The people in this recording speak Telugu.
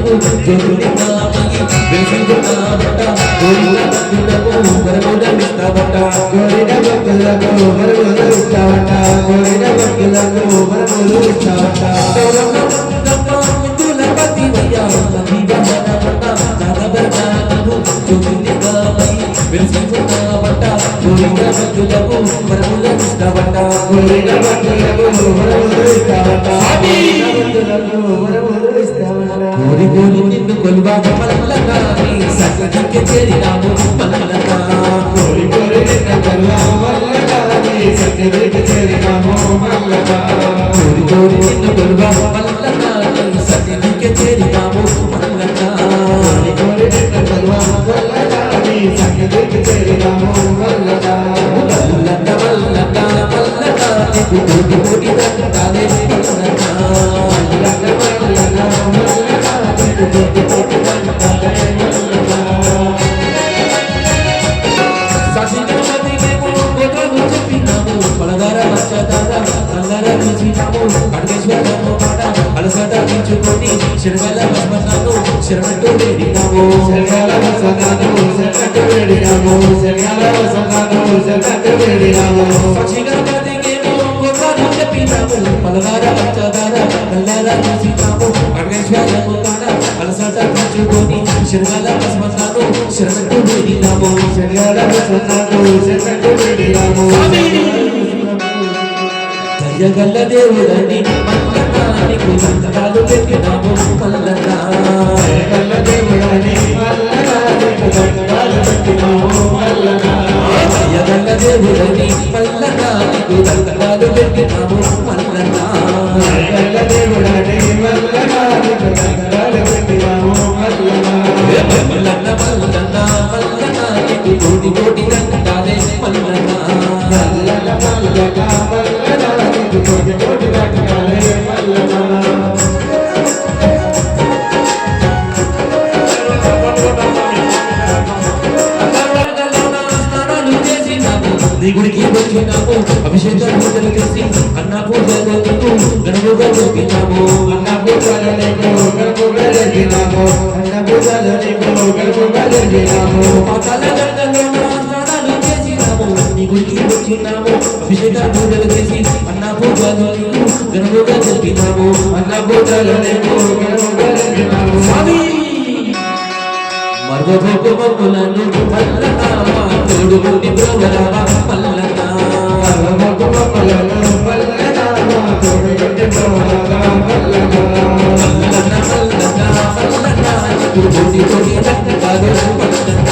చేరినాము జ్యోతిలింగమయ్యి వెలిసించున్నామట కోరిన భక్తులకు వరములను ఇస్తావట కోరిన భక్తులకు వరములు ఇస్తావట కోరిన భక్తులకు వరములు ఇస్తావట ముద్దుల పతివయ్యా జ్యోతిలింగమయ్యి వెలిసించున్నామట కోరిన భక్తులకు వరములను ఇస్తావట కోరిన భక్తులకు వరములు ఇస్తావట కోరి కోరి నిన్ను కొలువా మల్లగా నీ సన్నిధికి చేరినాము మల్లగా కోరి కోరి నిన్ను కొలువా మల్లగా నీ సన్నిధికి చేరినాము మల్లగా కోరి కోరి నిన్ను కొలువా మల్లగా నీ సన్నిధికి చేరినాము మల్లగా కోరి కోరి నిన్ను కొలువా మల్లగా నీ సన్నిధికి చేరినాము మల్లగా మల్లగా మల్లగా మల్లగా నీకు కోటి కోటి దండాలే మల్లగా మల్లగా మల్లగా శరణాలు శరణట్టు వేడినాము శరణాలు శరణట్టు వేడినాము శరణాలు శరణట్టు వేడినాము సాక్షిగా బ్రతికేమో గొప్పలు చెప్పినాము పలవార పంచదార కల్లారా చూసినాము అగ్నేశ్వరము కాడ అలసట పంచుకొని శరణాల వసమతాను శరణట్టు వేడినాము శరణాల వసమతాను శరణట్టు వేడినాము జయగల్ల దేవుడని మల్లనానికి దండాలు పెట్టినాము మల్లనా జయగల్ల దేవుడని మల్లనానికి దండాలు పెట్టినాము మల్లనా జయగల్ల దేవుడని మల్లనానికి దండాలు పెట్టినాము మల్లనా జయగల్ల దేవుడని మల్లనానికి దండాలు పెట్టినాము మల్లనా మల్లన్న మల్లన్న మల్లనానికి కోటి కోటి దండాలే మల్లనా మల్లన్న మల్లన్న మల్లనానికి కోటి కోటి దండాలే మల్లనా గుడికి వచ్చినాము అభిషేకం పూజలు చేసి అన్న పూజలు గణముగా జరిగినాము అన్న పూజలు గణముగా జరిగినాము అన్న పూజలు గణముగా జరిగినాము పాతాల గంగలో స్నానాలు చేసినాము నీ గుడికి వచ్చినాము అభిషేకం పూజలు చేసి అన్న పూజలు గణముగా జరిగినాము అన్న పూజలు గణముగా జరిగినాము స్వామి మర్వభోగములను మల్లనా తోడుగుని బ్రోవరావా మల్లనా మర్వభోగములను మల్లనా తోడుగుని బ్రోవరావా మల్లనా మల్లనా మల్లనా మల్లనా తోడుగుని దండాలు మల్లనా